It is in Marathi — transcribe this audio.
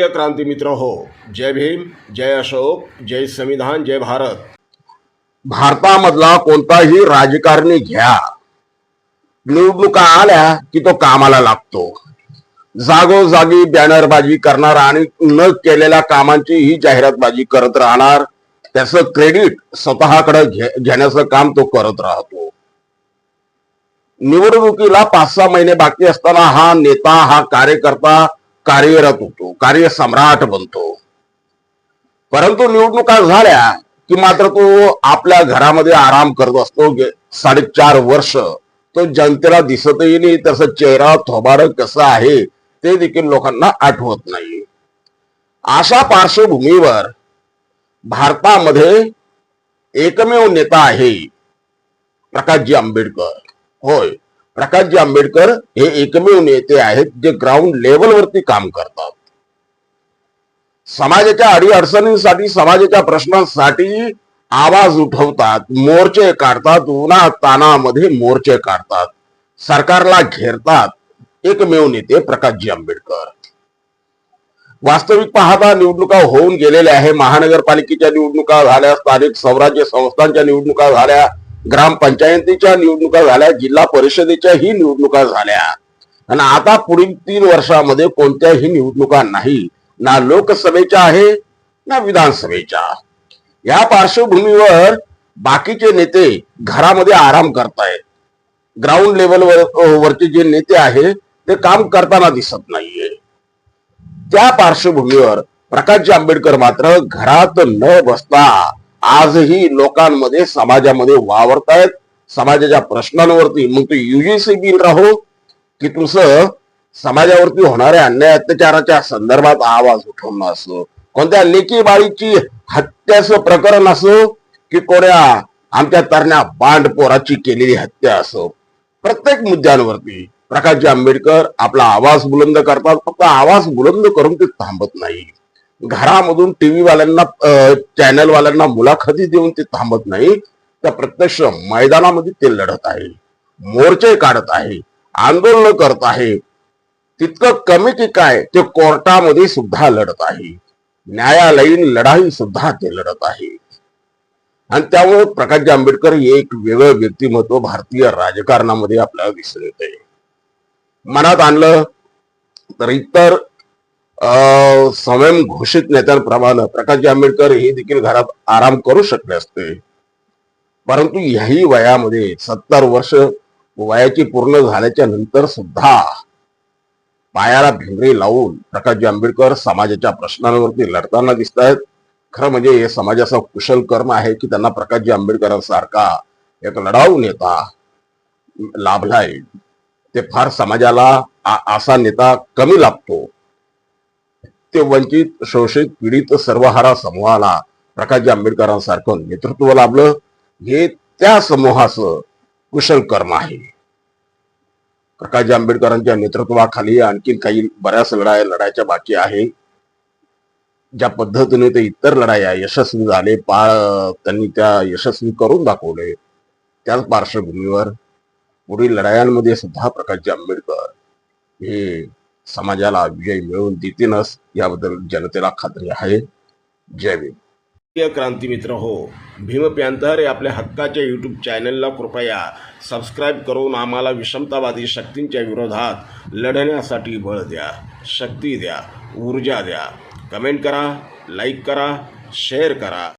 प्रिय क्रांती मित्र हो, जय भीम, जय अशोक, जय संविधान, जय भारत। भारतामधला कोणताही राजकारणी घ्या, निवडणुका आल्या की तो कामाला लागतो। जागोजागी बॅनरबाजी करणार आणि न केलेल्या कामांची ही जाहिरातबाजी करत राहणार। त्याचं क्रेडिट स्वतःकडे घेण्याचं काम तो करत राहतो। निवडणुकीला 5-6 महिने बाकी असताना हा नेता, हा कार्यकर्ता कार्यरत होतो, कार्यसम्राट बनतो। परंतु निवडणुका झाल्या की मात्र तो आपल्या घरामध्ये आराम करत असतो। 4.5 वर्ष तो जनतेला दिसतही नाही, त्याचा चेहरा थोबाड कसं आहे ते देखील लोकांना आठवत नाही। अशा पार्श्वभूमीवर भारतामध्ये एकमेव नेता आहे प्रकाशजी आंबेडकर। होय, प्रकाशजी आंबेडकर हे एकमेव नेते आहेत जे ग्राउंड लेवलवरती काम करतात। समाजाच्या अडीअडचणींसाठी, समाजाच्या प्रश्नांसाठी आवाज उठवतात, मोर्चे काढतात, उन्हा तानामध्ये मोर्चे काढतात, सरकारला घेरतात। एकमेव नेते प्रकाशजी आंबेडकर। वास्तविक पाहता निवडणुका होऊन गेलेल्या आहे। महानगरपालिकेच्या निवडणुका झाल्या, स्थानिक स्वराज्य संस्थांच्या निवडणुका झाल्या, ग्रामपंचायतीच्या निवडणुका झाल्या, जिल्हा परिषदेच्या ही निवडणुका झाल्या आणि आता पुढील 3 वर्षामध्ये कोणत्याही निवडणुका नाही, ना लोकसभेच्या आहे ना विधानसभेच्या। या पार्श्वभूमीवर बाकीचे नेते घरामध्ये आराम करतायत। ग्राउंड लेवल वरचे जे नेते आहे ते काम करताना दिसत नाहीये। त्या पार्श्वभूमीवर प्रकाशजी आंबेडकर मात्र घरात न बसता आजही लोकांमध्ये, समाजामध्ये वावरतायत। समाजाच्या प्रश्नांवरती, मग तो यूजीसी बिल राहो की तुमचं समाजावरती होणाऱ्या अन्याय अत्याचाराच्या संदर्भात आवाज उठवणं असो, कोणत्या लेकी बाळीची हत्याचं प्रकरण असो की कोण्या आमच्या तरण्या बांडपोराची केलेली हत्या असो, प्रत्येक मुद्द्यांवरती प्रकाशजी आंबेडकर आपला आवाज बुलंद करतात। फक्त आवाज बुलंद करून ते थांबत नाही। घरामधून टीव्ही वाल्यांना, चॅनल वाल्यांना मुलाखती देऊन ते थांबत नाही, तर प्रत्यक्ष मैदानामध्ये ते लढत आहे, मोर्चे काढत आहे, आंदोलन करत आहे। तितकं कमी की काय, ते कोर्टामध्ये सुद्धा लढत आहे, न्यायालयीन लढाई सुद्धा ते लढत आहे। आणि त्यामुळे प्रकाशजी आंबेडकर हे एक वेगळं व्यक्तिमत्व भारतीय राजकारणामध्ये आपल्याला दिसून येते। मनात आणलं तर इतर स्वयं घोषित नेत्यांप्रमाणे प्रकाशजी आंबेडकर हे देखील घरात आराम करू शकले असते, परंतु याही वयामध्ये 70 वर्ष वयाची पूर्ण झाल्याच्या नंतर सुद्धा पायाला भिंगरी लावून प्रकाशजी आंबेडकर समाजाच्या प्रश्नांवरती लढताना दिसत आहेत। खरं म्हणजे हे समाजाचा कुशल कर्म आहे की त्यांना प्रकाशजी आंबेडकरांसारखा एक लढाऊ नेता लाभलाय। ते फार समाजाला असा नेता कमी लाभतो। ते वंचित, शोषित, पीडित सर्वहारा समूहाला प्रकाशजी आंबेडकरांसारखं नेतृत्व लाभलं, हे त्या समूहाचं कुशल कर्म आहे। प्रकाशजी आंबेडकरांच्या नेतृत्वाखाली आणखी काही बऱ्याच लढाया लढायच्या बाकी आहे। ज्या पद्धतीने ते इतर लढाया यशस्वी झाले, त्यांनी त्या यशस्वी करून दाखवले, त्याच पार्श्वभूमीवर पुढील लढायांमध्ये सुद्धा प्रकाशजी आंबेडकर हे समाजाला विजय मिळवून देतीलच, याबद्दल जनतेला खात्री आहे। जय भीम। प्रिय क्रांती मित्र हो, भीम पॅंथर या आपल्या हक्काच्या यूट्यूब चॅनलला कृपया सबस्क्राईब करून आम्हाला विषमतावादी शक्तींच्या विरोधात लढण्यासाठी बळ द्या, शक्ती द्या, ऊर्जा द्या। कमेंट करा, लाईक करा, शेअर करा।